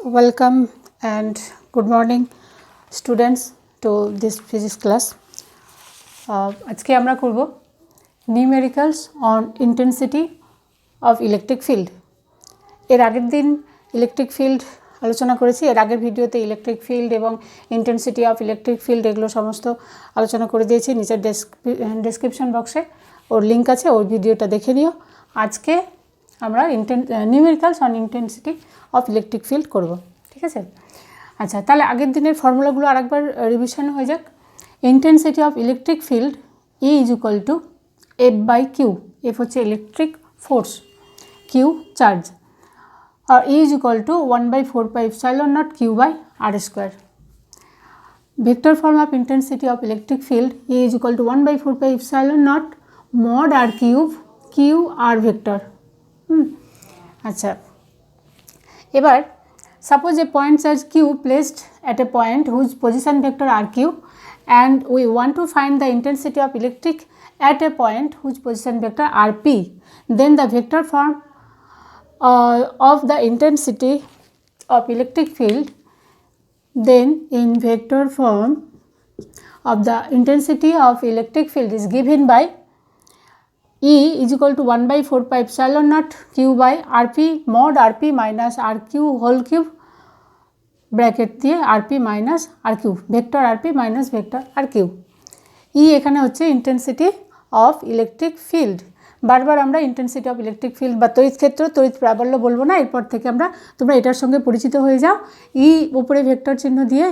Welcome and good morning students to this physics class. আজকে আমরা করব numericals on intensity of electric field. এর আগের দিন ইলেকট্রিক ফিল্ড আলোচনা করেছি, এর আগের ভিডিওতে ইলেকট্রিক ফিল্ড এবং ইন্টেন্সিটি অফ ইলেকট্রিক ফিল্ড এগুলো সমস্ত আলোচনা করে দিয়েছি। নিচের ডেসক্রিপশন বক্সে ওর লিঙ্ক আছে, ওই ভিডিওটা দেখে নিও। আজকে আমরা numericals on intensity of electric field করব, ঠিক আছে? আচ্ছা, তাহলে আগের দিনের ফর্মুলাগুলো আরেকবার রিভিশন হয়ে যাক। Intensity of electric field E is equal to F by q. F হচ্ছে ইলেকট্রিক ফোর্স, কিউ চার্জ, আর E is equal to 1/4 pi epsilon not q by r square. Vector form of intensity of electric field E is equal to 1/4 pi epsilon naught mod r cube q r vector. আচ্ছা, এবার suppose a point charge q placed at a point whose position vector rq and we want to find the intensity of electric at a point whose position vector rp, then the vector form of the intensity of electric field, then in vector form of the intensity of electric field is given by E is equal to 1/4 pi epsilon naught q by rp mod rp minus rq whole cube bracket দিয়ে rp minus rq, vector rp minus vector rq। E এখানে হচ্ছে intensity of electric field. বারবার আমরা intensity of electric field বা তড়িৎ ক্ষেত্র, তড়িৎ প্রাবল্য বলবো না, এরপর থেকে তোমরা এটার সঙ্গে পরিচিত হয়ে যাও। E উপরে ভেক্টর চিহ্ন দিয়ে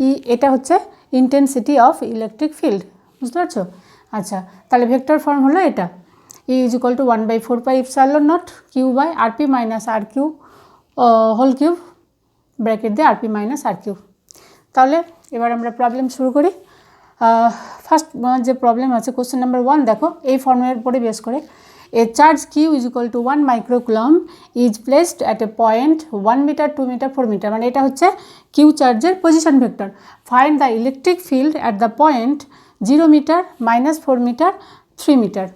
E, এটা হচ্ছে ইন্টেন্সিটি অফ ইলেকট্রিক ফিল্ড, বুঝতে পারছো? আচ্ছা, তাহলে ভেক্টর ফর্ম হলো এটা, E is equal to 1/4 pi epsilon naught q by rp minus rq whole cube bracket দিয়ে rp মাইনাস rq। তাহলে এবার আমরা প্রবলেম শুরু করি। ফার্স্ট যে প্রবলেম আছে, কোশ্চেন নাম্বার 1 দেখো, এই ফর্মের উপরে বেস করে a charge q is equal to 1 microcoulomb is placed at a point 1 metre 2 metre 4 metre, মানে এটা হচ্ছে কিউ চার্জের position vector. Find the electric field at the point 0 metre -4 metre 3 metre.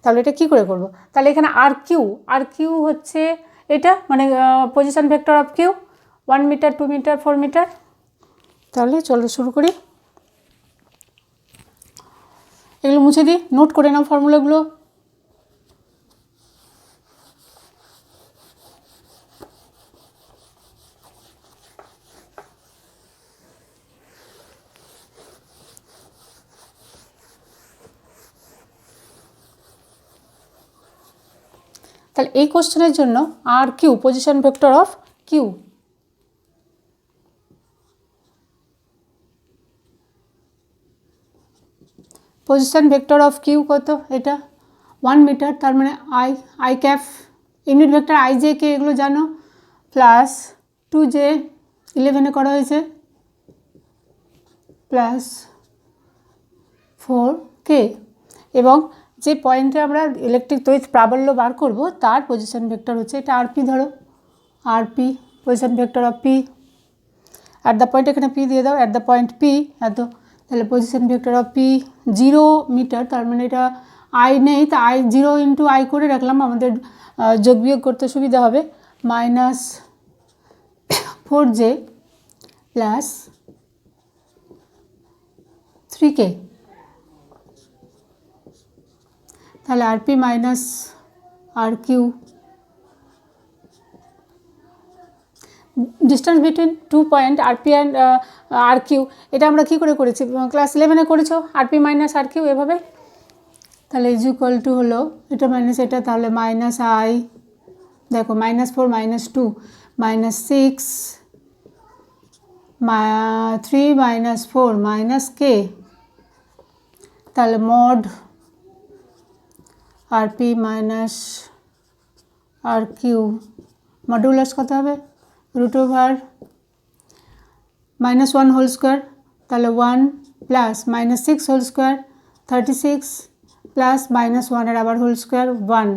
তাহলে এটা কী করে করব? তাহলে এখানে আর কিউ হচ্ছে এটা, মানে position vector of q, 1 metre 2 metre 4 meter. তাহলে চলো শুরু করি। এগুলো মুছে দিই, নোট করে নাও ফর্মুলাগুলো। তাহলে এই কোশ্চেনের জন্য r q position vector of q, position vector of q কত? এটা 1 মিটার, তার মানে i cap, unit vector i j k এগুলো জানো, প্লাস 2j 11-এ করা হয়েছে, প্লাস 4k, এবং যে পয়েন্টে আমরা ইলেকট্রিক তড়িৎ প্রাবল্য বার করব তার পজিশন ভেক্টর হচ্ছে এটা আরপি। ধরো r p position vector of p at the point, এখানে পি দিয়ে দাও, অ্যাট দ্য পয়েন্ট পি এত, তাহলে position vector of p 0 meter, তার মানে এটা আই নেই, তা আই 0 ইন্টু আই করে রাখলাম, আমাদের যোগ বিয়োগ করতে সুবিধা হবে, মাইনাস 4j প্লাস 3k। তাহলে r p minus r q, distance between 2 point r p and r q, এটা আমরা কী করে করেছি? ক্লাস 11-এ করেছো, আরপি মাইনাস আর কিউ এভাবে। তাহলে ইজ ইকুয়াল টু হলো এটা মাইনাস এটা, তাহলে মাইনাস আই, দেখো -4 -2 -6 3 -4 -k, তাহলে mod RP minus r Q modulus কত হবে? √(-1 হোল স্কোয়ার), তাহলে 1 প্লাস -6 হোল স্কোয়ার 36 প্লাস -1-এর আবার হোল স্কোয়ার 1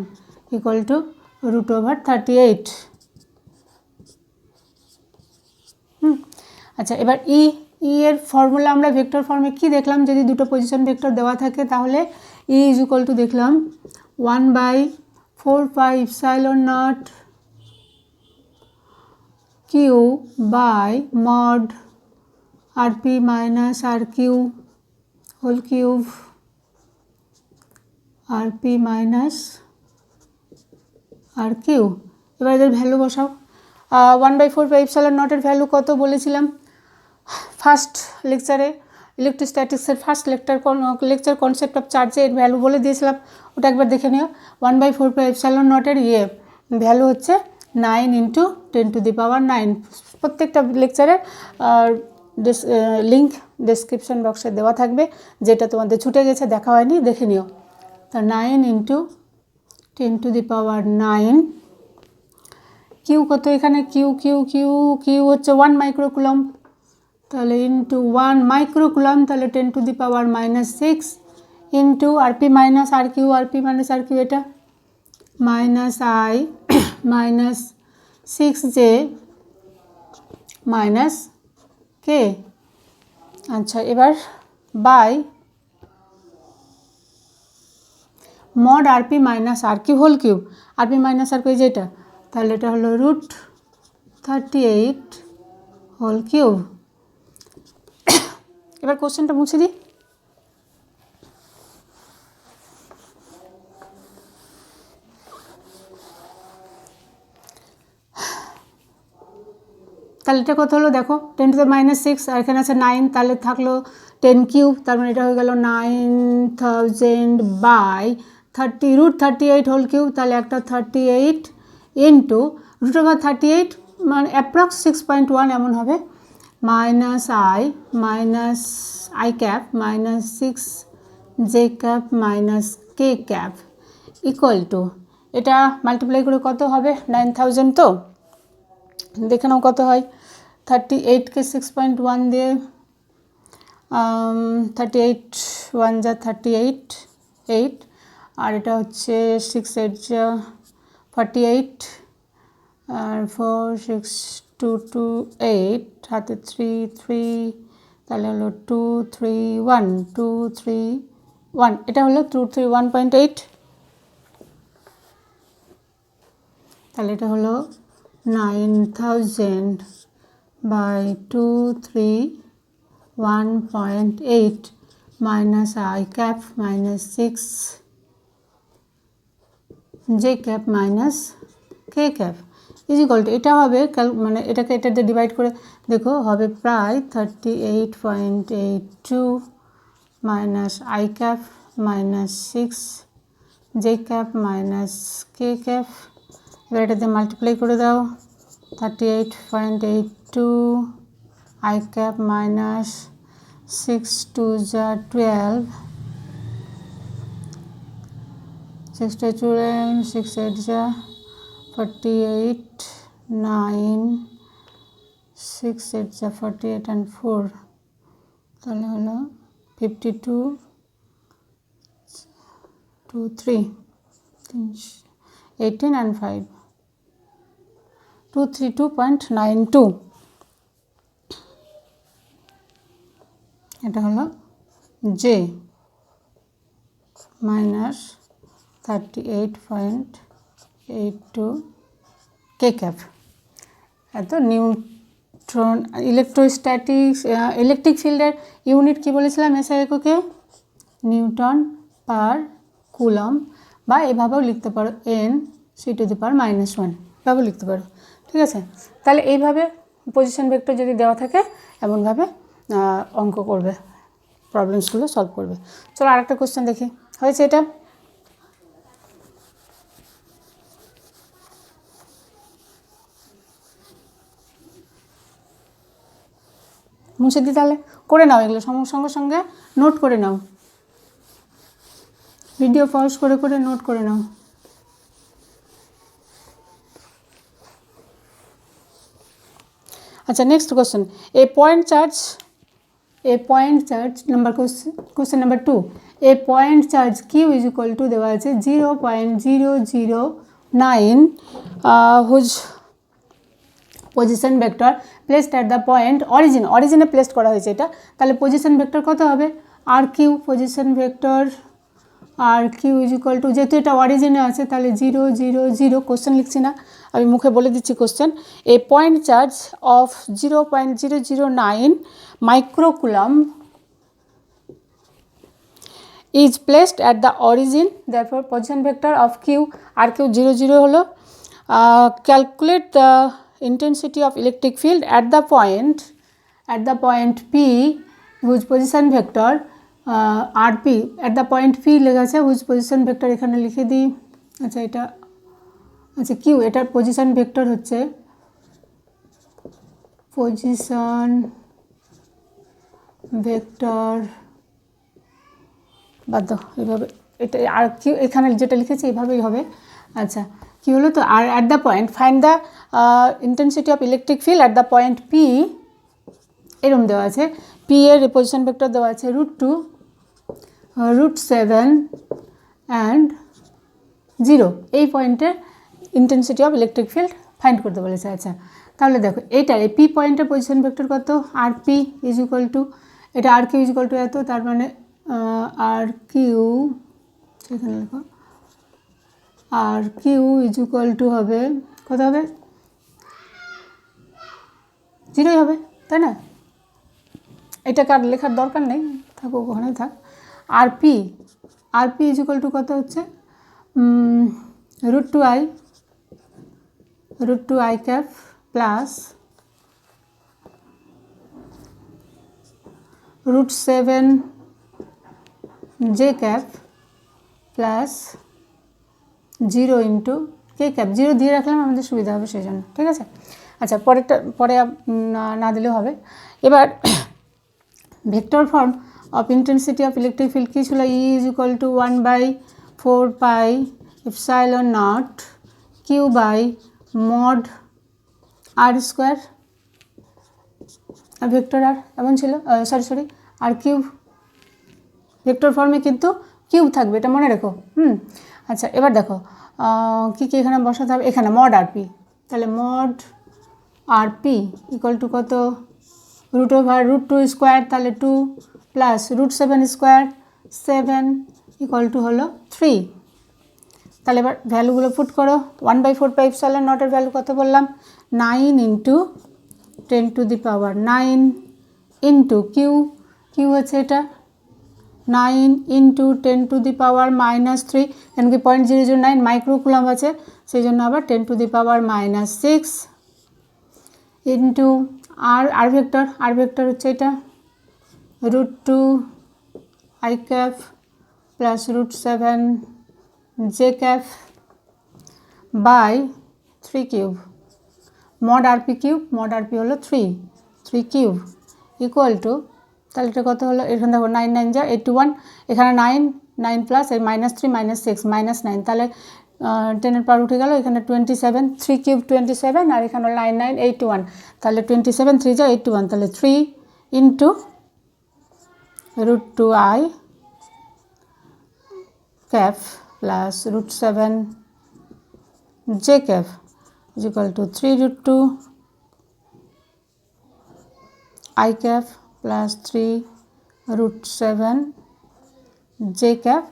ইকুয়াল টু √38। আচ্ছা, এবার ই এর ফর্মুলা আমরা ভেক্টর ফর্মে কি দেখলাম? যদি দুটো পজিশন ভেক্টর দেওয়া থাকে তাহলে E ইজ ইকুয়াল টু দেখলাম 1/4 pi epsilon not q by mod rp minus rq whole cube rp minus rq। এবার এদের ভ্যালু বসাও। 1/4 ভ্যালু কত বলেছিলাম ফার্স্ট লেকচারে, ইলেকট্রোস্ট্যাটিক্সের ফার্স্ট লেকচার কনসেপ্ট অফ চার্জে এর ভ্যালু বলে দিয়েছিলাম, ওটা একবার দেখে নিও। 1/4 ভ্যালু হচ্ছে 9 × 10⁹। প্রত্যেকটা লেকচারের লিঙ্ক ডেসক্রিপশন বক্সে দেওয়া থাকবে, যেটা তোমাদের ছুটে গেছে দেখা হয়নি দেখে নিও। তা 9 × 10⁹। কিউ কত এখানে? কিউ হচ্ছে 1 মাইক্রোকুলম্ব, তাহলে ইন্টু 1 মাইক্রোকুলম্ব, তাহলে 10⁻⁻6 ইন্টু rp মাইনাস rq, এটা minus i minus 6j minus k। আচ্ছা, এবার by mod rp minus rq whole cube, rp minus rq যেটা, তাহলে এটা হলো √38 হোল কিউব। এবার কোশ্চেনটা মুছে দিই। তাহলে এটা কত হলো দেখো, 10⁻⁶, আর এখানে আছে 9, তাহলে থাকলো 10 কিউব, তার মানে এটা হয়ে গেল 9000 বাই √38 হোল কিউব, তাহলে একটা 38 ইন্টু √38 মানে অ্যাপ্রক্স 6.1 এমন হবে, minus i minus i cap minus 6j cap minus k cap equal to, এটা মাল্টিপ্লাই করে কত হবে 9000, তো দেখে নাও কত হয়। 38কে 6.1 দিয়ে 38 1 যা 38 আর এটা হচ্ছে 6 8 যা 48 আর 4 6 2 2 8 হাতে 3 3, তাহলে হলো 2 3 1 2 3 1, এটা হলো 231.8, তাহলে এটা হলো 9000 by 231.8 minus i cap minus 6j cap minus k cap equal to, এটা হবে মানে এটাকে এটা দিয়ে ডিভাইড করে দেখো হবে প্রায় 38.82 minus i cap minus 6j cap minus k cap. এবার এটা দিয়ে মাল্টিপ্লাই করে দাও, 38.82 i ক্যাপ মাইনাস 6 2 যা 12 6 2 12 6 8 যা 48 9 6 8 যা 48 and 4, তাহলে হলো 52 2 3 18 and 5 232.92, এটা হলো j মাইনাস 38.82 k ক্যাপ। এত নিউট্রন ইলেকট্রোস্ট্যাটিক্স ইলেকট্রিক ফিল্ডের ইউনিট কি বলেছিলাম এসআই এককে? নিউটন পার কুলম, বা এভাবেও লিখতে পারো n c⁻⁻1 এভাবেও লিখতে পারো, ঠিক আছে। তাহলে এইভাবে পজিশন ভেক্টর যদি দেওয়া থাকে এমনভাবে অঙ্ক করবে, প্রবলেমসগুলো সলভ করবে। চলো আরেকটা কোশ্চেন দেখি, হয়েছে এটা? মুছে দিই, তাহলে করে নাও এগুলো সঙ্গে সঙ্গে নোট করে নাও, ভিডিও পজ করে করে নোট করে নাও। আচ্ছা, next question, a point charge number question number 2, a point charge q is equal to দেওয়া আছে 0.009 whose position vector placed at the point অরিজিনে প্লেসড করা হয়েছে এটা, তাহলে পজিশন ভেক্টর কত হবে? R q position vector r q is equal to, যেহেতু এটা অরিজিনে আছে তাহলে 0 0 0, কোশ্চেন লিখছি না, আমি মুখে বলে দিচ্ছি question. A point charge of 0.009 মাইক্রোকুলাম is placed at the origin, therefore position vector of q r q 0 0 হলো। Calculate the intensity of electric field at the point p whose position vector rp at the point p লেখা আছে, whose position vector এখানে লিখে দিই। আচ্ছা এটা আচ্ছা q, এটার পজিশন ভেক্টর হচ্ছে পজিশন ভেক্টর বাদ এইভাবে, এটা আর কি এখানে যেটা লিখেছি এইভাবেই হবে। আচ্ছা কী হলো তো, আর at the point find the intensity of electric field at the point P, এরকম দেওয়া আছে। পি এর পজিশন ভেক্টর দেওয়া আছে √2, √7 অ্যান্ড 0, এই পয়েন্টের intensity of electric field find করতে বলেছে। আচ্ছা তাহলে দেখো এইটা এই পি পয়েন্টের পজিশন ভেক্টর কত, আর পি ইজ ইকুয়াল টু, এটা আর কিউ ইজ ইকুয়াল টু এত, তার মানে আর কিউ, সেখানে লেখো আর কিউ ইজ ইকুয়াল টু হবে কত হবে, 0ই হবে, তাই না? এটা কার লেখার দরকার নেই, থাকুক ওখানে থাক। R P is equal to কত হচ্ছে √2i cap plus √7 j cap plus 0 into k cap, 0 দিয়ে রাখলাম আমাদের সুবিধা হবে সেই জন্য, ঠিক আছে। আচ্ছা পরেরটা পরে না দিলেও হবে। এবার vector form of intensity of electric field কী ছিল, E is equal to 1/4πε0 q by mod r square vector r, এমন ছিল, সরি আর কিউব, ভেক্টর ফর্মে কিন্তু কিউব থাকবে, এটা মনে রেখো। আচ্ছা এবার দেখো কী কী এখানে বসাতে হবে, এখানে মড আরপি, তাহলে মড আরপি ইকুয়াল টু কত, √2 স্কোয়ার, তাহলে 2 প্লাস √7 স্কোয়ার 7 ইকুয়াল টু হলো 3। তাহলে এবার ভ্যালুগুলো পুট করো, 1/4πε0 এর ভ্যালু কত বললাম, 9 ইন্টু 10⁻9 ইন্টু কিউ হচ্ছে এটা 9 ইন্টু 10⁻−3, এমনকি 0.009 মাইক্রোকুলাম আছে, সেই জন্য আবার 10⁻6 ইন্টু আর ভেক্টর হচ্ছে এটা √2i cap plus √7 j cap by 3 cube, mod r p হলো 3 কিউব ইকুয়াল টু, তাহলে এটা কত হলো, এখানে দেখো 9 9 যা 81, এখানে 9 প্লাস এই -3 -6 -9, তাহলে 10 এর পাওয়ার উঠে গেল, এখানে 27, 3 কিউব 27, আর এখানে 9 9 81, তাহলে 27 3 যা 81, তাহলে 3 into √2i cap plus √7 j cap is equal to 3√2i cap plus 3√7 j cap.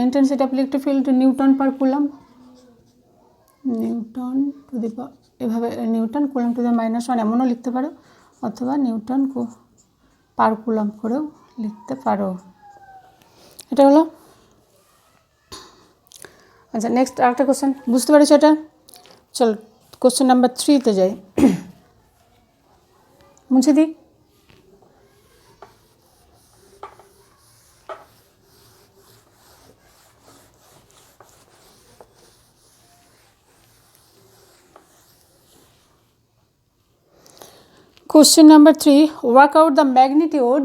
Intensity of electric field newton per coulomb, newton to the power, এভাবে নিউটন কুলাম টু দি -1 এমনও লিখতে পারো, অথবা নিউটন পার কুলাম করেও লিখতে পারো। এটা হলো। আচ্ছা নেক্সট আরেকটা কোশ্চেন, বুঝতে পেরেছো এটা? চল কোশ্চেন নাম্বার 3-তে যাই, মুছে দিই। Question number 3, work out the magnitude,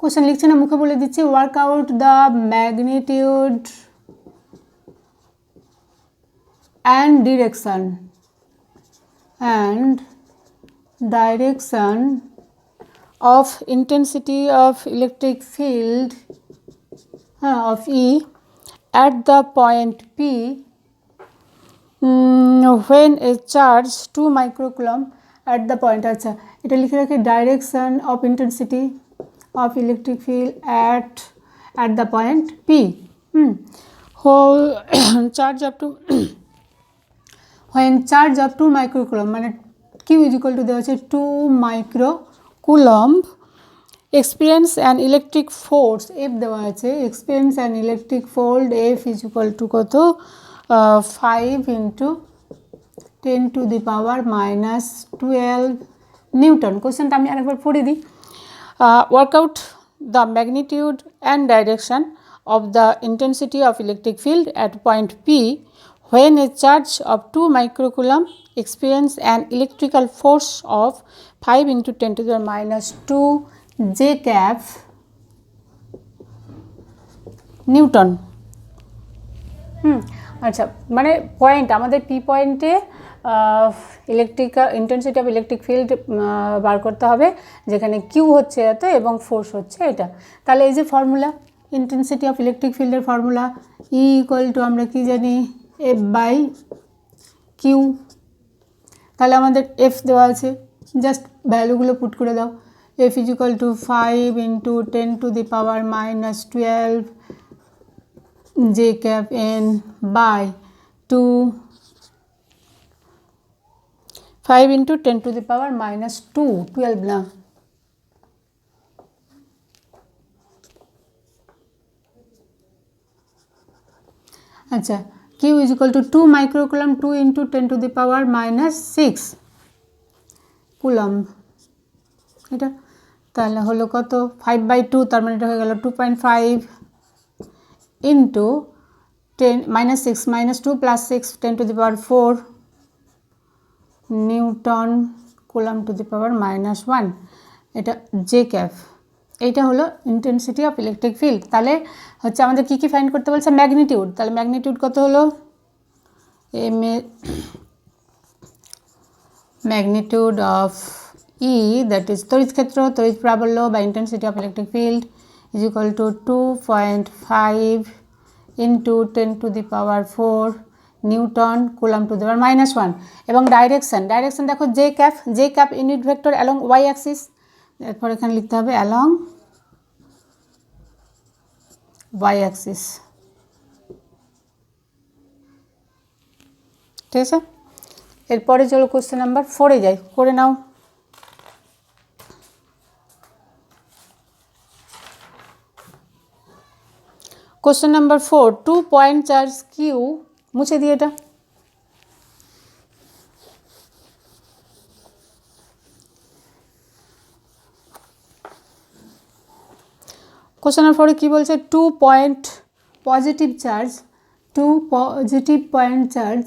question লিখছে না মুখে বলে দিচ্ছি, work out the magnitude and direction of intensity of electric field of E at the point P when a charge 2 microcoulomb at the point, আচ্ছা এটা লিখে রাখি, direction of intensity of electric field at the point P, whole charge up to when charge of 2 microcoulomb মানে q equal to দেওয়া আছে 2 microcoulomb experience an electric force f দেওয়া আছে experience an electric field f is equal to কত 5 into 10 to the power minus 12 Newton. কোশ্চেনটা আমি আরেকবার পড়ে দিই। Work out the magnitude and direction of the intensity of electric field at point P when a charge of 2 microcoulomb experience an electrical force of 5 into 10 to the minus 2 J cap Newton. আচ্ছা, মানে point আমাদের P পয়েন্টে electrical intensity of electric field বার করতে হবে, যেখানে Q হচ্ছে এত এবং ফোর্স হচ্ছে এটা। তাহলে এই যে ফর্মুলা ইন্টেন্সিটি অফ ইলেকট্রিক ফিল্ডের ফর্মুলা ই ইকুয়াল টু আমরা কি জানি এফ বাই কিউ। তাহলে আমাদের এফ দেওয়া আছে, জাস্ট ভ্যালুগুলো পুট করে দাও। F is equal two 5 into 10 two the power minus 12 J cap n by 2 5 into 10 to the power minus 2 12 না আচ্ছা q is equal to 2 microcoulomb 2 into 10 to the power minus 6 coulomb এটা তাহলে হলো কত 5 by 2 তার মানে এটা হয়ে গেল 2.5 into 10 minus 6 minus 2 plus 6 10 to the power 4 Newton coulomb to the power minus 1 এটা J cap। এইটা হলো ইন্টেন্সিটি অফ ইলেকট্রিক ফিল্ড। তাহলে হচ্ছে আমাদের কী কী ফাইন্ড করতে বলছে ম্যাগনিটিউড। তাহলে ম্যাগনিটিউড কত হলো m a magnitude of e that is তড়িৎ ক্ষেত্র তড়িৎ প্রাবল্য বা intensity of electric field is equal to 2.5 into 10 to the power 4 Newton coulomb to the power minus 1 এবং ডাইরেকশন দেখো j cap unit vector along y Axis, এরপর এখানে লিখতে হবে অ্যালং y অ্যাক্সিস। ঠিক আছে, এরপরে চলো কোশ্চেন নাম্বার 4 যাই, করে নাও। Question number 4 2 point charge q মুছে দিয়ে এটা কোশ্চেন নাম্বার 4 কি বলছে 2 point positive charge 2 positive point charge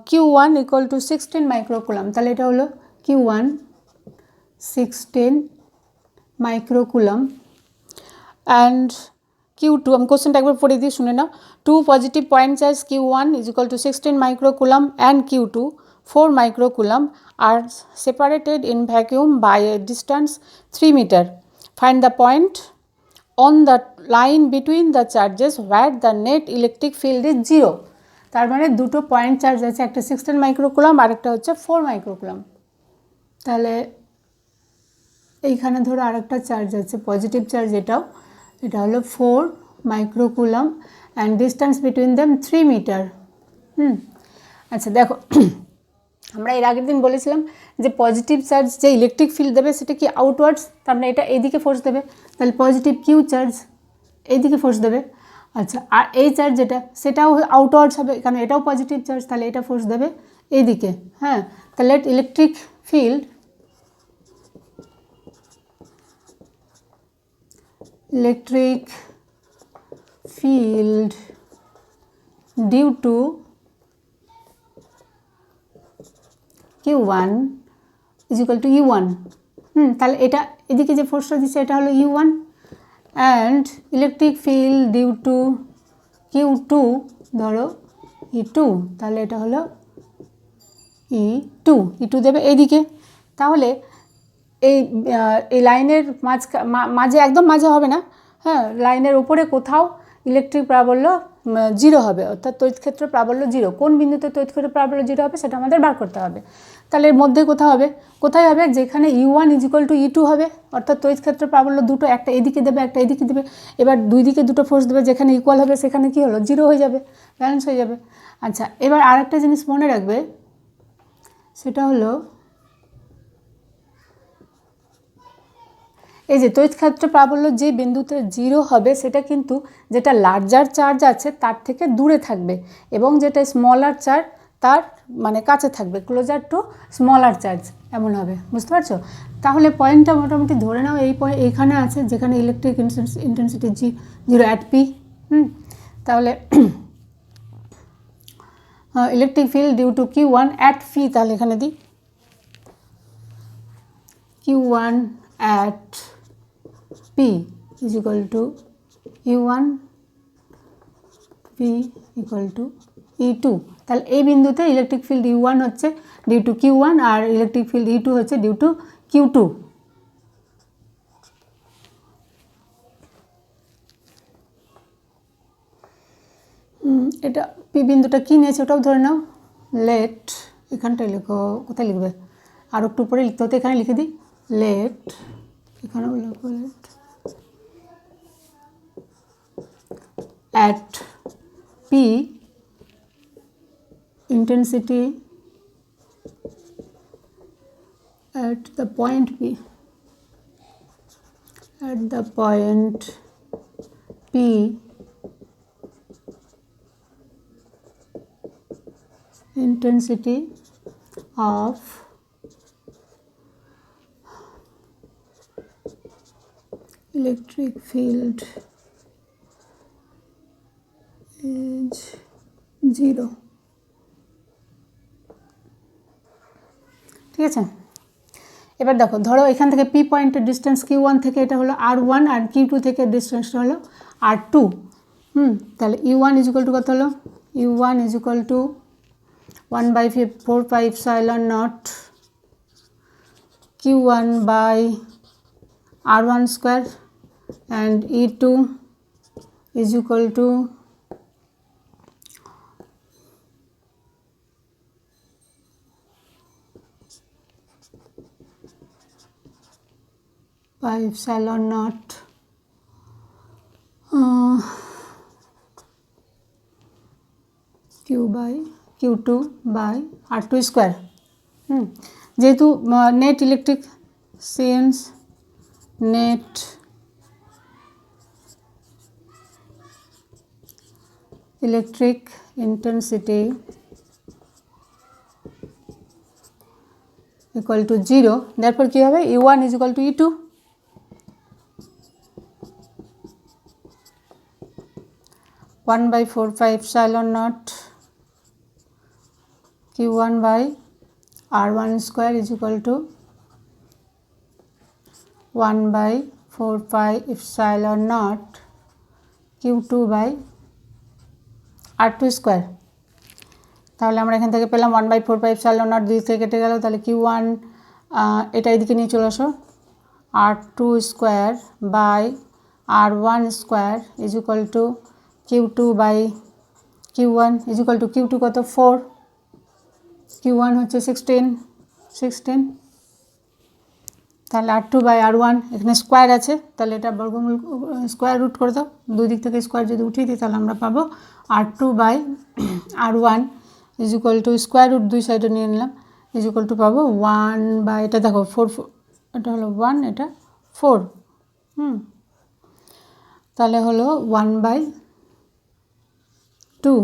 Q1 equal to 16 microcoulomb। তাহলে এটা হলো Q1 16 microcoulomb and Q2 আমি কোশ্চেনটা একবার পড়ে দিয়ে শুনে নাও। 2 positive point charge Q1 is equal to 16 microcoulomb and Q2 4 microcoulomb are separated in vacuum by a distance 3 meter. Find the point on the line between the charges where the net electric field is 0. তার মানে দুটো point charge আছে, একটা 16 মাইক্রোকুলাম আর একটা হচ্ছে 4 মাইক্রোকুলাম। তাহলে এইখানে ধরো আরেকটা চার্জ আছে পজিটিভ চার্জ, এটা হলো 4 microcoulomb and distance between them 3 meter. আচ্ছা দেখো আমরা এর আগের দিন বলেছিলাম যে পজিটিভ চার্জ যে ইলেকট্রিক ফিল্ড দেবে সেটা কি আউটওয়ার্ডস, তার মানে এটা এইদিকে ফোর্স দেবে, তাহলে পজিটিভ কিউ চার্জ এইদিকে ফোর্স দেবে। আচ্ছা আর এই চার্জ যেটা সেটাও আউটওয়ার্ডস হবে, কারণ এটাও পজিটিভ চার্জ, তাহলে এটা ফোর্স দেবে এইদিকে। হ্যাঁ, তাহলে electric field due to Q1 is equal to U1। তাহলে এটা এদিকে যে ফোর্সটা দিচ্ছে এটা হলো U1 and electric field due to Q2 ধরো E2, তাহলে এটা হলো E2 দেবে এইদিকে। তাহলে এই লাইনের মাঝে একদম মাঝে হবে না, হ্যাঁ লাইনের উপরে কোথাও ইলেকট্রিক প্রাবল্য 0 হবে, অর্থাৎ তড়িৎ ক্ষেত্র প্রাবল্য 0। কোন বিন্দুতে তড়িৎ ক্ষেত্র প্রাবল্য 0 হবে সেটা আমাদের বার করতে হবে। তাহলে এর মধ্যে কোথায় হবে, যেখানে U1 = E2 হবে, অর্থাৎ তড়িৎ ক্ষেত্র প্রাবল্য দুটো, একটা এদিকে দেবে একটা এদিকে দেবে। এবার দুই দিকে দুটো ফোর্স দেবে, যেখানে ইকুয়াল হবে সেখানে কি হলো, 0 হয়ে যাবে, ব্যালেন্স হয়ে যাবে। আচ্ছা, এবার আরেকটা জিনিস মনে রাখবে, সেটা হলো এই যে তড়িৎ ক্ষেত্র প্রাবল্য যে বিন্দুতে 0 হবে সেটা কিন্তু যেটা লার্জার চার্জ আছে তার থেকে দূরে থাকবে, এবং যেটা স্মলার চার্জ তার মানে কাছে থাকবে, ক্লোজার টু স্মলার চার্জ, এমন হবে। বুঝতে পারছো? তাহলে পয়েন্টটা মোটামুটি ধরে নাও এইখানে আছে, যেখানে ইলেকট্রিক ইন্টেন্সিটি 0 অ্যাট পি। তাহলে electric field due to Q1 at p, তাহলে এখানে দিই Q1 at P = U1 P = E2। তাহলে এই বিন্দুতে ইলেকট্রিক ফিল্ড U1 হচ্ছে ডিউ টু Q1 আর ইলেকট্রিক ফিল্ড E2 হচ্ছে ডিউ টু Q2। এটা পি বিন্দুটা কী নিয়েছে ওটাও ধরে নাও। লেট, এখানটায় লেখো, কোথায় লিখবে, আর একটু উপরে লিখতে হতো, এখানে লিখে দিই লেট, এখানেও লেখো late at P intensity at the point P, at the point P intensity of electric field is 0। ঠিক আছে? এবার দেখো, ধরো এখান থেকে পি পয়েন্টের ডিস্টেন্স Q1 থেকে এটা হলো R1 আর Q2 থেকে ডিস্টেন্সটা হলো R2। তাহলে U1 = কত হলো, U1 = 1/4πε0 Q1 by R1 square and E2 = 5ε0 Q2 by R2 square. যেহেতু net electric since net electric intensity = 0, তারপর কী হবে, U1 = E2। One by 4πε0 Q1 by R1 square = 1/4πε0 Q2 by R2 square. তাহলে আমরা এখান থেকে পেলাম 1/4πε0, 2 থেকে কেটে গেল, তাহলে Q1 এটা এদিকে নিয়ে চলে আসো, R2 square by R1 square = Q2 by Q1 = Q2 কত 4, Q1 হচ্ছে 16, তাহলে R2 by R1, এখানে স্কোয়ার আছে তাহলে এটা বর্গমূল স্কোয়ার রুট করে দাও, দুই দিক থেকে স্কোয়ার যদি উঠিয়ে দিই তাহলে আমরা পাবো R2 by R1 = square root দুই সাইডে নিয়ে নিলাম = পাবো 1 বাই, এটা দেখো 4, এটা হলো 1, এটা 4, তাহলে হলো 1/2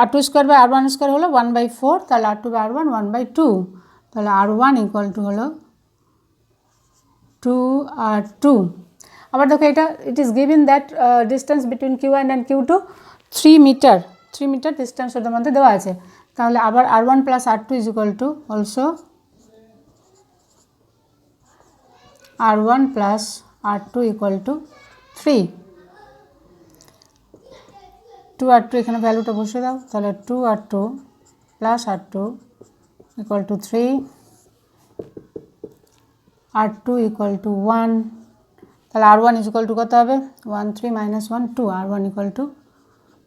R2 square by R1 square হলো 1/4, তাহলে R2 বাই R1 1/2, তাহলে R1 = হলো 2R2। আবার দেখো এটা it is given that distance between Q1 and Q2 3 meter distance ওদের মধ্যে দেওয়া আছে, তাহলে আবার R1 plus R2 = also R1 plus R2 = 3। 2R2 এখানে ভ্যালুটা বসে দাও, তাহলে 2R2 প্লাস R2 = 3, R2 = 1, তাহলে R1 ইকুয়াল টু কত হবে 1 3 minus 1 2 R1 equal to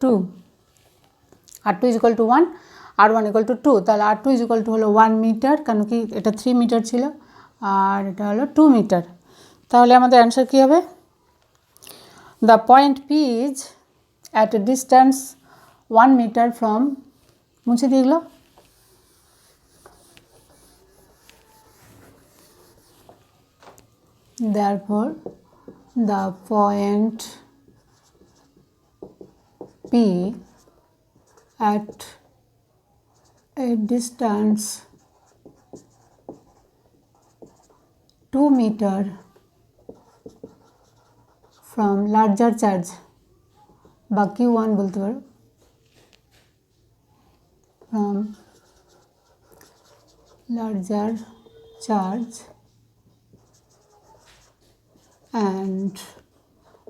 2 R2 equal to 1 R1 equal to 2 তাহলে R2 ইকুয়াল টু হলো 1 মিটার কেন কি এটা 3 মিটার ছিল আর এটা হলো 2 মিটার তাহলে আমাদের অ্যান্সার কী হবে the point P is at a distance 1 meter from মুছে দিয়ে গেলো therefore the point P at a distance 2 meter from larger charge বা Q1 বলতে পারো from larger charge and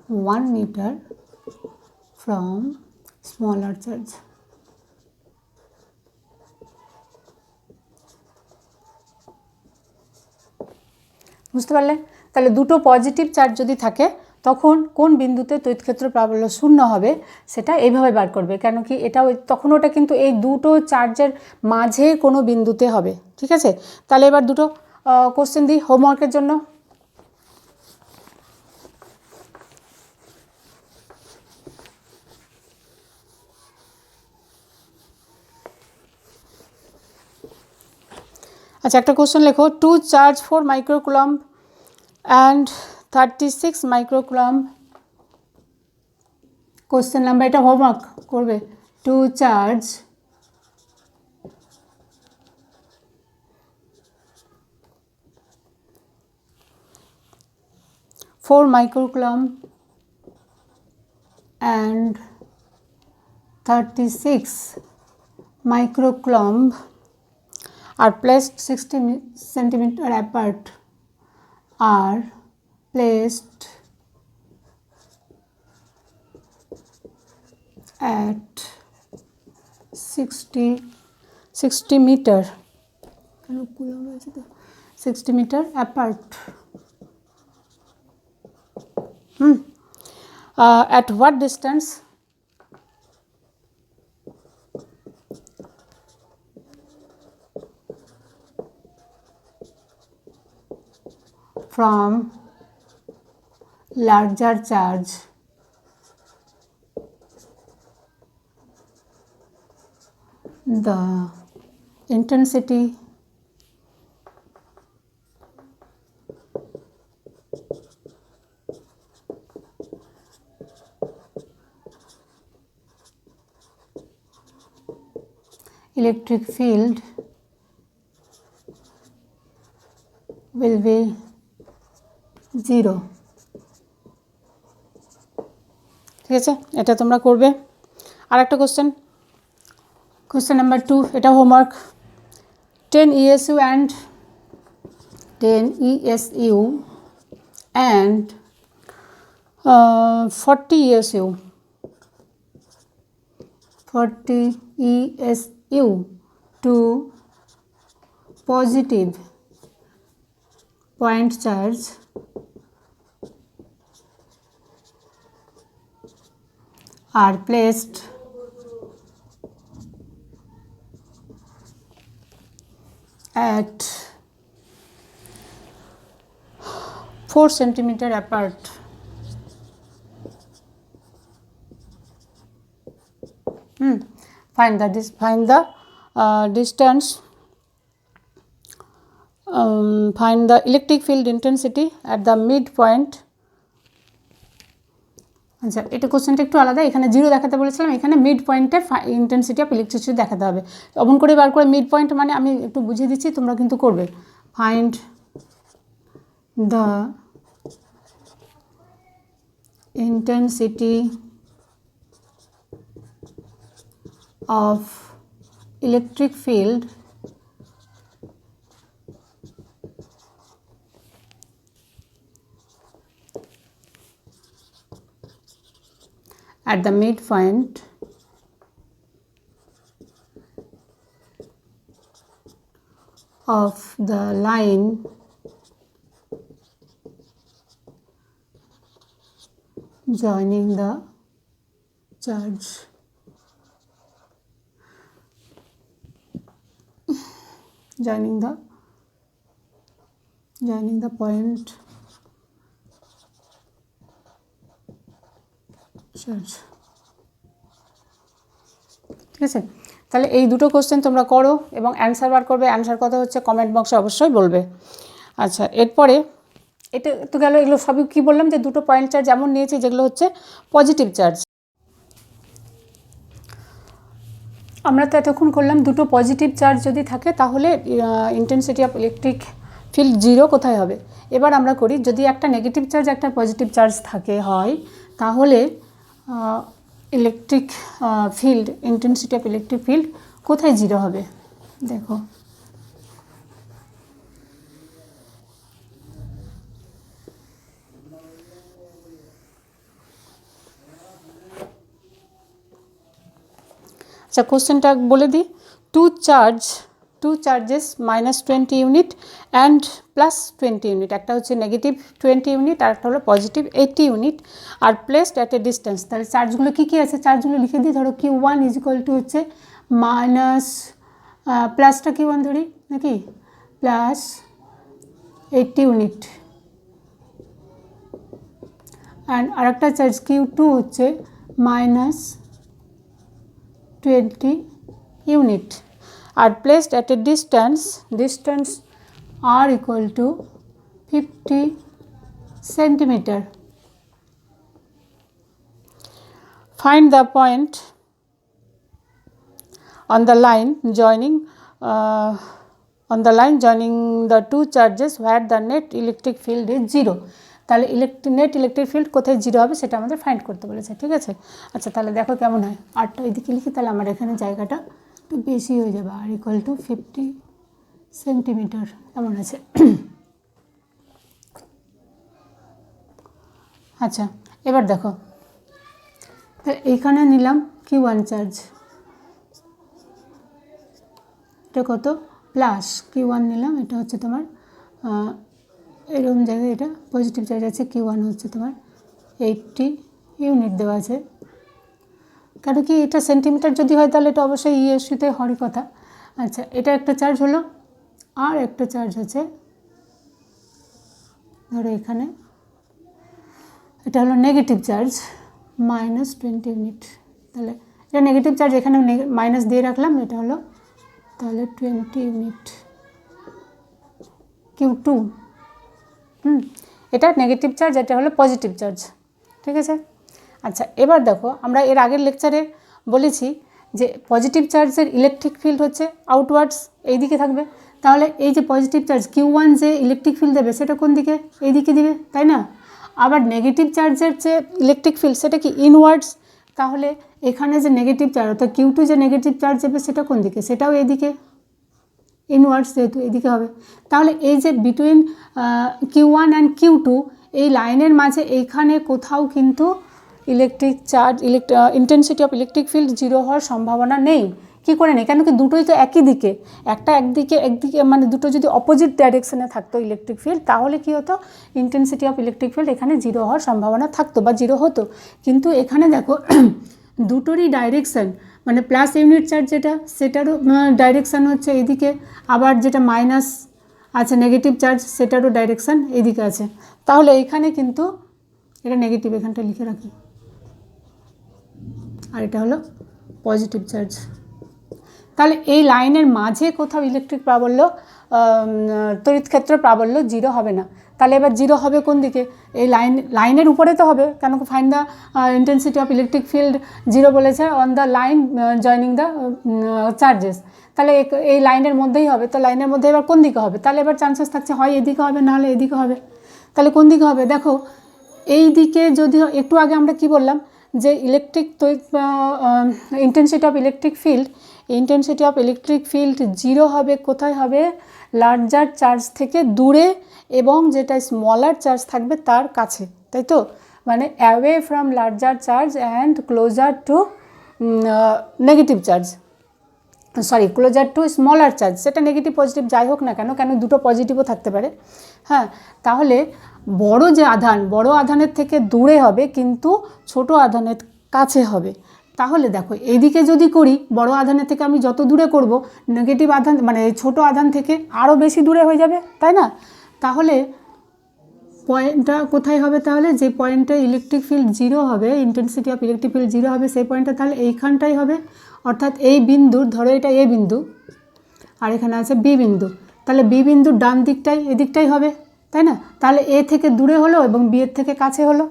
1 meter from smaller charge. বুঝতে পারলে তাহলে দুটো পজিটিভ চার্জ যদি থাকে তখন কোন বিন্দুতে তড়িৎক্ষেত্র প্রাবল্য শূন্য হবে সেটা এইভাবে বার করবে কেন কি এটা তখন ওটা কিন্তু এই দুটো চার্জের মাঝে কোনো বিন্দুতে হবে ঠিক আছে তাহলে এবার দুটো কোশ্চেন দিই হোমওয়ার্কের জন্য আচ্ছা একটা কোশ্চেন লেখো 2 charge 4 microcoulomb and 36 microcoulomb question number এটা হোমওয়ার্ক করবে 2 charge 4 microcoulomb and 36 microcoulomb are placed 60 centimeter apart are placed at 60 meter 60 meter apart at what distance from larger charge the intensity electric field will be 0 ঠিক আছে এটা তোমরা করবে আর একটা question number 2 এটা homework 10 ESU and 40 ESU 40 ESU to positive point charge are placed at 4 centimeter apart find the distance find the electric field intensity at the midpoint আচ্ছা এটা কোশ্চেনটা একটু আলাদা এখানে 0 দেখাতে বলেছিলাম এখানে মিড পয়েন্টে ইন্টেন্সিটি অফ ইলেকট্রিসিটি দেখাতে হবে অমন করে বার করে মিড পয়েন্ট মানে আমি একটু বুঝিয়ে দিচ্ছি তোমরা কিন্তু করবে find the intensity of electric field at the midpoint of the line joining the charge, joining the point charge। ঠিক আছে, তাহলে এই দুটো কোশ্চেন তোমরা করো এবং অ্যান্সার বার করবে। অ্যান্সার কত হচ্ছে কমেন্ট বক্সে অবশ্যই বলবে। আচ্ছা, এরপরে এটা তো গেল, এগুলো সবই কী বললাম যে দুটো পয়েন্ট চার্জ যেমন নিয়েছি যেগুলো হচ্ছে পজিটিভ চার্জ। আমরা তো এতক্ষণ করলাম দুটো পজিটিভ চার্জ যদি থাকে তাহলে intensity of electric field zero কোথায় হবে। এবার আমরা করি যদি একটা নেগেটিভ চার্জ একটা পজিটিভ চার্জ থাকে হয় তাহলে electric field, intensity of electric field কোথায় জিরো হবে। দেখো আচ্ছা, কোশ্চেনটা বলে দিই। Two charges -20 unit and +20 unit, একটা হচ্ছে নেগেটিভ 20 ইউনিট আর একটা হলো positive 80 unit, are placed at a distance. তাহলে চার্জগুলো কী কী আছে চার্জগুলো লিখে দিই। ধরো Q1 = হচ্ছে মাইনাস প্লাসটা Q1 ধরি নাকি, +80 ইউনিট, অ্যান্ড আরেকটা চার্জ Q2 হচ্ছে -20 unit are placed at a distance r = 50 centimetre. Find the point on the line joining the two charges where the net electric field is 0। তাহলে net electric field কোথায় zero হবে সেটা আমাদের find করতে বলেছে। ঠিক আছে, আচ্ছা তাহলে দেখো কেমন হয়। আরটা এদিকে লিখি, তাহলে আমার এখানে জায়গাটা একটু বেশি হয়ে যাবে। r = 50 সেন্টিমিটার এমন আছে। আচ্ছা, এবার দেখো এইখানে নিলাম Q1 চার্জ, এটা কত প্লাস Q1 নিলাম, এটা হচ্ছে তোমার এরকম জায়গায় এটা পজিটিভ চার্জ আছে। Q1 হচ্ছে তোমার 80 ইউনিট দেওয়া আছে, কারণ কি এটা সেন্টিমিটার যদি হয় তাহলে এটা অবশ্যই ইএসিতে হওয়ার কথা। আচ্ছা, এটা একটা চার্জ হলো, আর একটা চার্জ আছে ধরো এখানে, এটা হলো নেগেটিভ চার্জ -20 ইউনিট। তাহলে এটা নেগেটিভ চার্জ, এখানে মাইনাস দিয়ে রাখলাম, এটা হলো তাহলে 20 ইউনিট Q2। এটা নেগেটিভ চার্জ, এটা হলো পজিটিভ চার্জ। ঠিক আছে, আচ্ছা এবার দেখো আমরা এর আগের লেকচারে বলেছি যে পজিটিভ চার্জের ইলেকট্রিক ফিল্ড হচ্ছে আউটওয়ার্ডস, এই দিকে থাকবে। তাহলে এই যে পজিটিভ চার্জ Q1 যে ইলেকট্রিক ফিল্ড দেবে সেটা কোন দিকে, এই দিকে দিবে, তাই না। আবার নেগেটিভ চার্জের যে ইলেকট্রিক ফিল্ড সেটা কি ইনওয়ার্ডস, তাহলে এখানে যে নেগেটিভ চার্জ অর্থাৎ Q2 যে নেগেটিভ চার্জ দেবে সেটা কোন দিকে, সেটাও এদিকে ইনওয়ার্ডস, যেহেতু এদিকে হবে। তাহলে এই যে বিটুইন Q1 অ্যান্ড Q2 এই লাইনের মাঝে এইখানে কোথাও কিন্তু electric charge intensity of electric field zero হওয়ার সম্ভাবনা নেই। কী করে নেই, কেন কি দুটোই তো একই দিকে, একটা একদিকে মানে দুটো যদি অপোজিট ডাইরেকশানে থাকতো ইলেকট্রিক ফিল্ড তাহলে কী হতো, ইন্টেন্সিটি অফ ইলেকট্রিক ফিল্ড এখানে জিরো হওয়ার সম্ভাবনা থাকতো বা জিরো হতো। কিন্তু এখানে দেখো দুটোরই ডাইরেকশান, মানে প্লাস ইউনিট চার্জ যেটা সেটারও ডাইরেকশান হচ্ছে এদিকে, আবার যেটা মাইনাস আছে নেগেটিভ চার্জ সেটারও ডাইরেকশান এদিকে আছে। তাহলে এইখানে কিন্তু এটা নেগেটিভ, এখানটা লিখে রাখি, আর এটা হলো পজিটিভ চার্জ। তাহলে এই লাইনের মাঝে কোথাও ইলেকট্রিক প্রাবল্য, তড়িৎ ক্ষেত্র প্রাবল্য জিরো হবে না। তাহলে এবার জিরো হবে কোন দিকে, এই লাইনের উপরে তো হবে, কেন find the intensity of electric field zero বলেছে on the line joining the charges. তাহলে এই লাইনের মধ্যেই হবে, তো লাইনের মধ্যে এবার কোন দিকে হবে, তাহলে এবার চান্সেস থাকছে হয় এদিকে হবে নাহলে এদিকে হবে। তাহলে কোন দিকে হবে, দেখো এই দিকে যদি, একটু আগে আমরা কি বললাম যে intensity of electric field zero হবে কোথায় হবে, লার্জার চার্জ থেকে দূরে এবং যেটা স্মলার চার্জ থাকবে তার কাছে, তাই তো, মানে away from larger charge and closer to negative charge. Sorry closer to smaller charge, সেটা নেগেটিভ পজিটিভ যাই হোক না কেন, দুটো পজিটিভও থাকতে পারে। হ্যাঁ, তাহলে বড় যে আধান, বড় আধানের থেকে দূরে হবে কিন্তু ছোট আধানের কাছে হবে। তাহলে দেখো এইদিকে যদি করি, বড় আধানের থেকে আমি যত দূরে করব, নেগেটিভ আধান মানে ছোট আধান থেকে আরও বেশি দূরে হয়ে যাবে, তাই না? তাহলে পয়েন্টটা কোথায় হবে? তাহলে যে পয়েন্টে ইলেকট্রিক ফিল্ড জিরো হবে, intensity of electric field zero হবে, সেই পয়েন্টটা তাহলে এইখানটাই হবে। অর্থাৎ এই বিন্দুর, ধরো এটা এ বিন্দু আর এখানে আছে বি বিন্দু, তাহলে বি বিন্দুর ডান দিকটাই এদিকটাই হবে, তাই না? তাহলে এ থেকে দূরে হলো এবং বি এর থেকে কাছে হলো।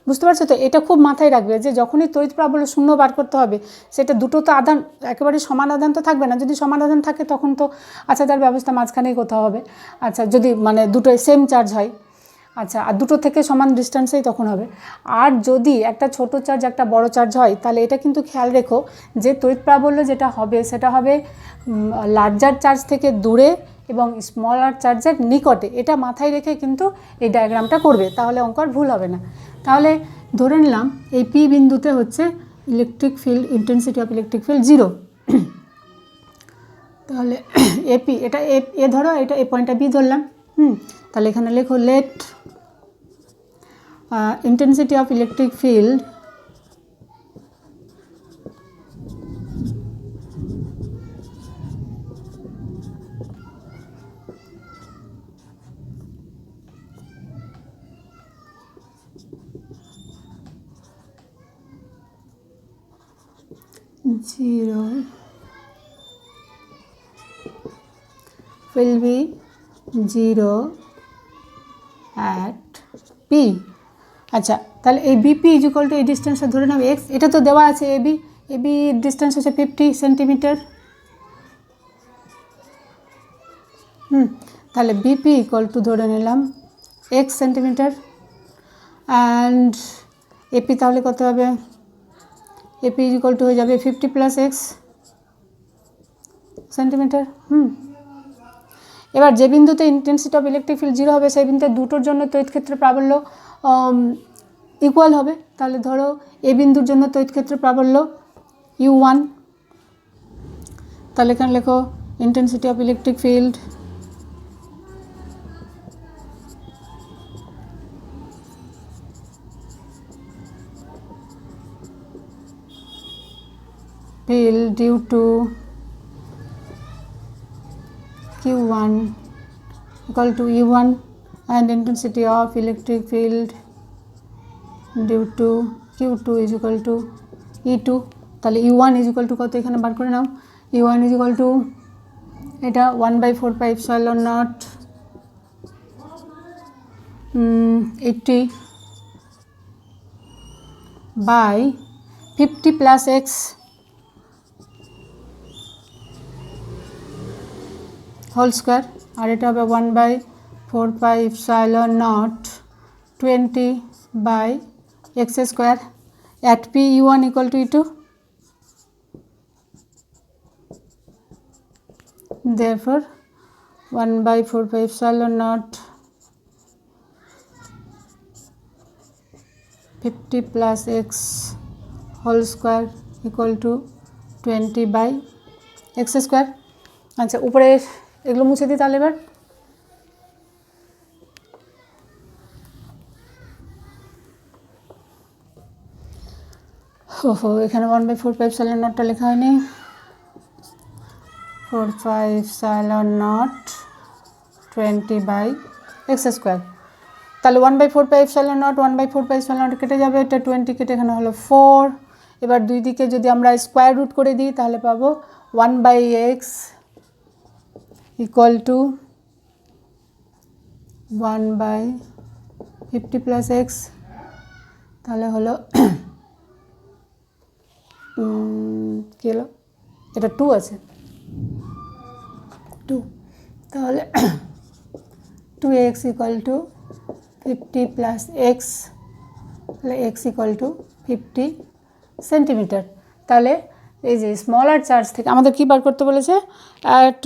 বুঝতে পারছো তো? এটা খুব মাথায় রাখবে যে যখনই তড়িৎ প্রাবল্য শূন্য বার করতে হবে, সেটা দুটো তো আধান একেবারে সমান আধান তো থাকবে না। যদি সমান আধান থাকে তখন তো আচ্ছা তার ব্যবস্থা মাঝখানেই কোথাও হবে। আচ্ছা যদি মানে দুটোই সেম চার্জ হয়, আচ্ছা আর দুটো থেকে সমান ডিস্টেন্সেই তখন হবে। আর যদি একটা ছোট চার্জ একটা বড় চার্জ হয়, তাহলে এটা কিন্তু খেয়াল রেখো যে তড়িৎ প্রাবল্য যেটা হবে সেটা হবে লার্জার চার্জ থেকে দূরে এবং স্মলার চার্জের নিকটে। এটা মাথায় রেখে কিন্তু এই ডায়াগ্রামটা করবে, তাহলে অঙ্ক আর ভুল হবে না। তাহলে ধরে নিলাম এই পি বিন্দুতে হচ্ছে electric field, intensity of electric field zero. তাহলে এপি, এটা এ ধরো, এটা এই পয়েন্টটা বি ধরলাম। তাহলে এখানে লেখো late intensity of electric field zero will be 0 at P। আচ্ছা তাহলে এই বিপি ইজ ইকুয়াল টু এই ডিস্টেন্সটা ধরে নাও এক্স, এটা তো দেওয়া আছে এবি ডিস্টেন্স হচ্ছে 50 সেন্টিমিটার। তাহলে বিপি ইকুয়াল টু ধরে নিলাম এক্স সেন্টিমিটার, অ্যান্ড এপি তাহলে কত হবে? এপি ইজ ইকুয়াল টু হয়ে যাবে 50 প্লাস এক্স সেন্টিমিটার। এবার যে বিন্দুতে intensity of electric field zero হবে, সেই বিন্দুতে দুটোর জন্য তড়িৎ ক্ষেত্র প্রাবল্য ইকুয়াল হবে। তাহলে ধরো এ বিন্দুর জন্য তড়িৎ ক্ষেত্র প্রাবল্য U1, তাহলে এখানে লেখো intensity of electric field due to Q1 equal to E1 and intensity of electric field due to Q2 is equal to E2। তাহলে E1 is equal to কত এখানে বার করে নাও। E1 is equal to এটা 1/4πε0 80 by 50 plus x whole square, আর এটা হবে 1/4πε0 20 by x square at P E1 equal to E2। Therefore 1/4πε0 50 plus x whole square equal to 20 by x square. আচ্ছা উপরে এগুলো মুছে দিই তাহলে এবার। ওহো এখানে 1/4πε0টা লেখা হয়নি, 4πε0 20 by x স্কোয়ার। তাহলে 1/4πε0 1/4πε0 কেটে যাবে, এটা 20 কেটে এখানে হলো 4। এবার দুই দিকে যদি আমরা স্কোয়ার রুট করে দিই তাহলে পাবো 1/x equal to 1/50 plus x, তাহলে হলো কী হলো, এটা 2 আছে 2, তাহলে 2x equal to 50 plus x, তাহলে x equal to 50 সেন্টিমিটার। তাহলে এই যে স্মলার চার্জ থেকে আমাদের কী বার করতে বলেছে, at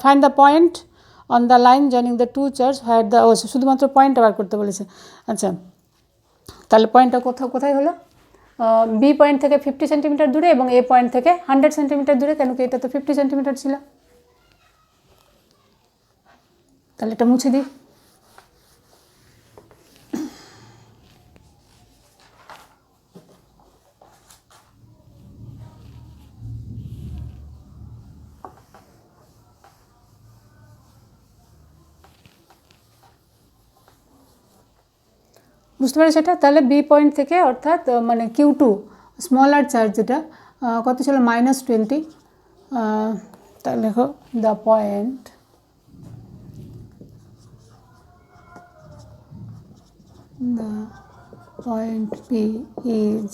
find the point on the line joining the two charge where the, শুধুমাত্র পয়েন্টটা বার করতে বলেছে। আচ্ছা তাহলে পয়েন্টটা কোথায় হলো, বি পয়েন্ট থেকে 50 সেন্টিমিটার দূরে এবং এ পয়েন্ট থেকে 100 সেন্টিমিটার দূরে, কেন কি এটা তো 50 সেন্টিমিটার ছিল। তাহলে এটা মুছে দিই। বুঝতে পারছি সেটা। তাহলে বি পয়েন্ট থেকে অর্থাৎ মানে Q2 স্মলার চার্জ যেটা কত ছিল -20, তাহলে দেখো the point P is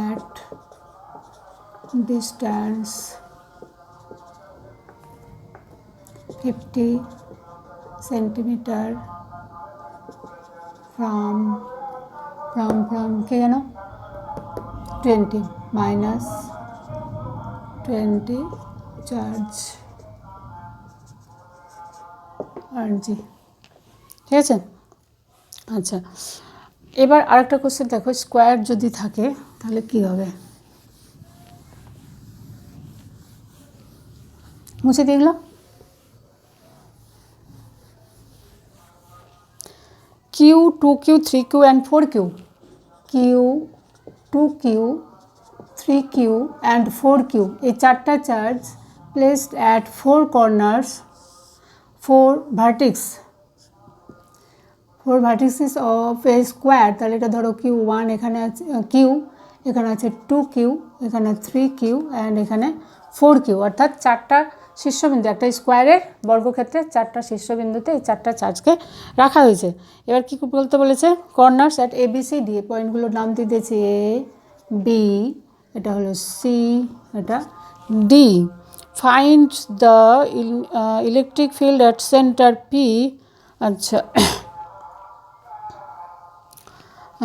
at distance 50 centimeter from কে জানো 20 -20 চার্জ RG, ঠিক আছে। আচ্ছা, এবার আরেকটা কোশ্চেন দেখো, স্কোয়ার যদি থাকে তাহলে কি হবে, মুছে দেখলাম। Q, 2Q, 3Q and 4Q, Q, 2Q, 3Q and 4Q, এই চারটা চার্জ placed at 4 corners, 4 vertices of a square. তাহলে এটা ধরো Q1, এখানে আছে Q, এখানে আছে 2Q, এখানে 3Q অ্যান্ড এখানে 4Q, অর্থাৎ চারটা শীর্ষবিন্দু, একটা স্কোয়ারের বর্গক্ষেত্রে চারটা শীর্ষবিন্দুতে এই চারটা চার্জকে রাখা হয়েছে। এবার কী বলতে বলেছে, কর্নার্স অ্যাট ABCD, পয়েন্টগুলোর নাম দিয়ে দিয়েছে A, B, এটা হলো C, এটা D। Find the electric field at centre P। আচ্ছা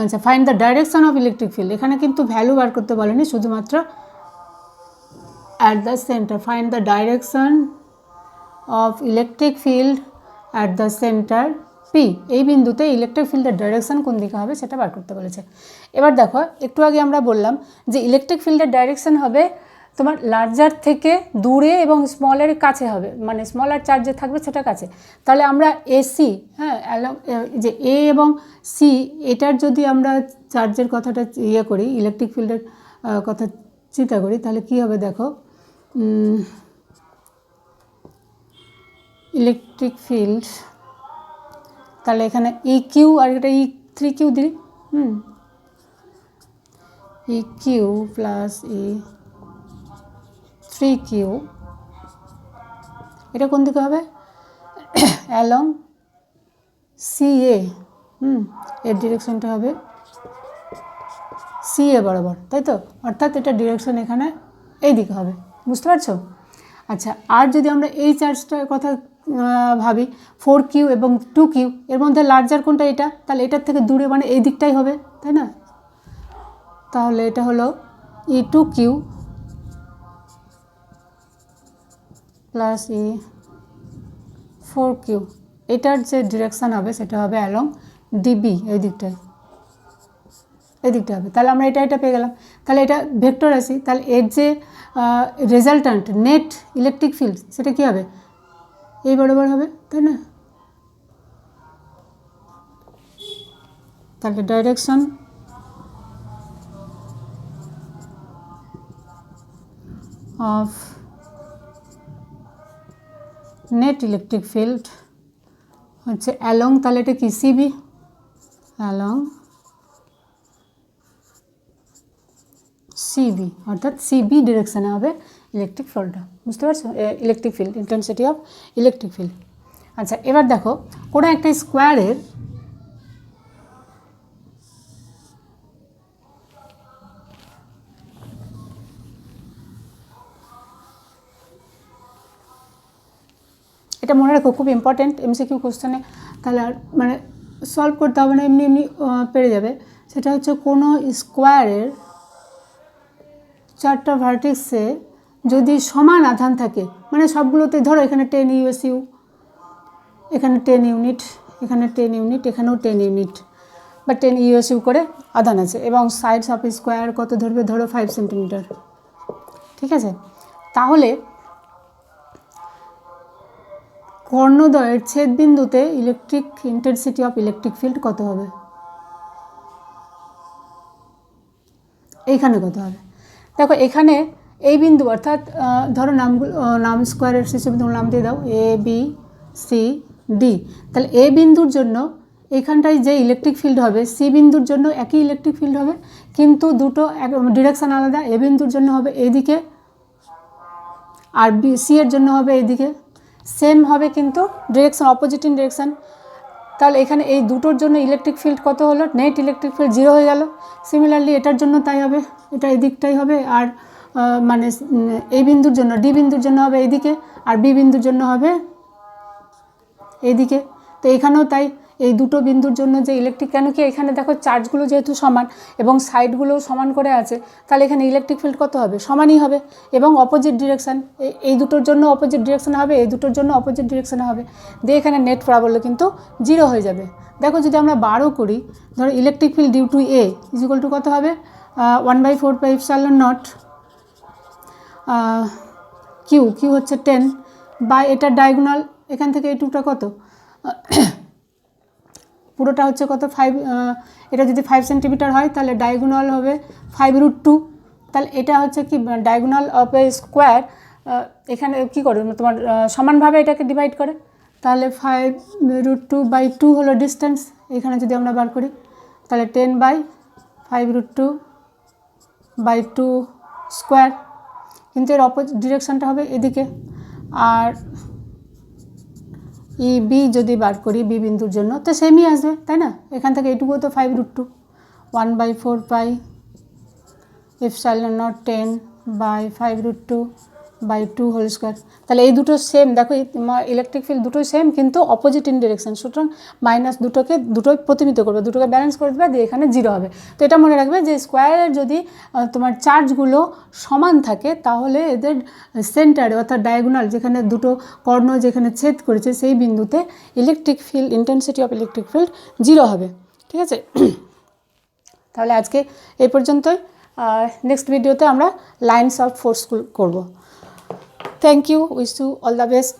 আচ্ছা, find the direction of electric field, এখানে কিন্তু ভ্যালু বার করতে বলেনি, শুধুমাত্র at the centre, find the direction of electric field at the centre P, এই বিন্দুতে ইলেকট্রিক ফিল্ডের ডাইরেকশন কোন দিকে হবে সেটা বার করতে বলেছে। এবার দেখো, একটু আগে আমরা বললাম যে ইলেকট্রিক ফিল্ডের ডাইরেকশন হবে তোমার লার্জার থেকে দূরে এবং স্মলের কাছে হবে, মানে স্মলার চার্জ যে থাকবে সেটা কাছে। তাহলে আমরা এসি, হ্যাঁ, যে এ এবং সি, এটার যদি আমরা চার্জের কথাটা করি, ইলেকট্রিক ফিল্ডের কথা চিন্তা করি, তাহলে কি হবে দেখো, ইলেকট্রিক ফিল্ড, তাহলে এখানে EQ আর এটা E3Q দিই, EQ প্লাস E3Q, এটা কোন দিকে হবে, অ্যালং CA, এর ডিরেকশনটা হবে CA বরাবর, তাই তো, অর্থাৎ এটা ডিরেকশন এখানে এই দিকে হবে, বুঝতে পারছো। আচ্ছা, আর যদি আমরা এই চার্জটার কথা ভাবি, 4Q এবং 2Q, এর মধ্যে লার্জার কোনটা, এটা, তাহলে এটার থেকে দূরে মানে এই দিকটাই হবে, তাই না। তাহলে এটা হলো E2Q প্লাস E4Q, এটার যে ডিরেকশান হবে সেটা হবে অ্যালং DB, এই দিকটায়, এই দিকটা হবে। তাহলে আমরা এটা পেয়ে গেলাম। তাহলে এটা ভেক্টর রাশি, তাহলে এর যে রেজাল্ট্যান্ট নেট ইলেকট্রিক ফিল্ড সেটা কী হবে, এই বরাবর হবে, তাই না। তাহলে direction of net electric field হচ্ছে অ্যালং, তাহলে এটা কি CB, অ্যালং CB, অর্থাৎ CB ডিরেকশানে হবে ইলেকট্রিক ফিল্ডটা, বুঝতে পারছো, electric field, intensity of electric field. আচ্ছা, এবার দেখো কোনো একটা স্কোয়ারের এটা মনে রাখো, খুব ইম্পর্টেন্ট MCQ কোশ্চেনে, তাহলে আর মানে সলভ করতে হবে না, এমনি এমনি পেরে যাবে। সেটা হচ্ছে কোনো স্কোয়ারের চারটা ভার্টিক্সে যদি সমান আধান থাকে, মানে সবগুলোতে ধরো এখানে 10 USU, এখানে 10 ইউনিট, এখানে 10 ইউনিট, এখানেও 10 ইউনিট, বা 10 ইউএসইউ করে আধান আছে এবং সাইডস অফ স্কোয়ার কত ধরবে, ধরো 5 সেন্টিমিটার। ঠিক আছে, তাহলে কর্ণদ্বয়ের ছেদবিন্দুতে electric intensity of electric field কত হবে? এইখানে কত হবে? দেখো এখানে এই বিন্দু অর্থাৎ ধরো নাম স্কোয়ারের হিসেবে তোমরা নাম দিয়ে দাও এ বি সি ডি। তাহলে এ বিন্দুর জন্য এইখানটায় যে ইলেকট্রিক ফিল্ড হবে সি বিন্দুর জন্য একই ইলেকট্রিক ফিল্ড হবে, কিন্তু দুটো ডিরেকশান আলাদা। এ বিন্দুর জন্য হবে এইদিকে আর সি এর জন্য হবে এইদিকে, সেম হবে কিন্তু ডিরেকশান অপোজিট ইন ডিরেকশান। তাহলে এখানে এই দুটোর জন্য ইলেকট্রিক ফিল্ড কত হলো? নেট ইলেকট্রিক ফিল্ড 0 হয়ে গেল। সিমিলারলি এটার জন্য তাই হবে, এটা এই দিকটাই হবে। আর মানে এই বিন্দুর জন্য ডি বিন্দুর জন্য হবে এইদিকে, আর বি বিন্দুর জন্য হবে এইদিকে। তো এখানেও তাই, এই দুটো বিন্দুর জন্য যে ইলেকট্রিক, কেন কি এখানে দেখো চার্জগুলো যেহেতু সমান এবং সাইডগুলোও সমান করে আছে, তাহলে এখানে ইলেকট্রিক ফিল্ড কত হবে? সমানই হবে এবং অপোজিট ডিরেকশান। এই দুটোর জন্য অপোজিট ডিরেকশানে হবে, এই দুটোর জন্য অপোজিট ডিরেকশানে হবে, দিয়ে এখানে নেট প্রাবল্য কিন্তু 0 হয়ে যাবে। দেখো যদি আমরা 12 করি, ধরো electric field due to a equal to কত হবে? 1/4 পাই এপসাইলন নট কিউ হচ্ছে 10 বা এটার ডায়াগোনাল এখান থেকে এই টুটা কত, পুরোটা হচ্ছে কত 5, এটা যদি 5 সেন্টিমিটার হয় তাহলে ডায়াগোনাল হবে 5√2। তাহলে এটা হচ্ছে কি ডায়াগোনাল অফ এ স্কোয়ার, এখানে কি করে তোমার সমানভাবে এটাকে ডিভাইড করে, তাহলে 5√2/2 হলো ডিস্টেন্স। এখানে যদি আমরা বার করি তাহলে 10/5√2/2 স্কোয়ার, কিন্তু এর অপোজিট ডিরেকশানটা হবে এদিকে। আর ই বি যদি বার করি বি বিন্দুর জন্য তো সেমই আসবে, তাই না? এখান থেকে এইটুকুও তো 5√2, 1/4 pi epsilon not 10/5√2/2 whole square. তাহলে এই দুটো সেম, দেখো ইলেকট্রিক ফিল্ড দুটোই সেম কিন্তু অপোজিট ইন ডিরেকশান, সুতরাং মাইনাস দুটোই প্রতিনিধিত্ব করবে, দুটোকে ব্যালেন্স করে দেবে, দিয়ে এখানে 0 হবে। তো এটা মনে রাখবে যে স্কোয়ারের যদি তোমার চার্জগুলো সমান থাকে তাহলে এদের সেন্টারে অর্থাৎ ডায়াগোনাল যেখানে দুটো কর্ণ যেখানে ছেদ করেছে সেই বিন্দুতে electric field intensity of electric field 0 হবে। ঠিক আছে, তাহলে আজকে এই পর্যন্তই। নেক্সট ভিডিওতে আমরা লাইনস অফ ফোর্স করব। Thank you, wish you all the best.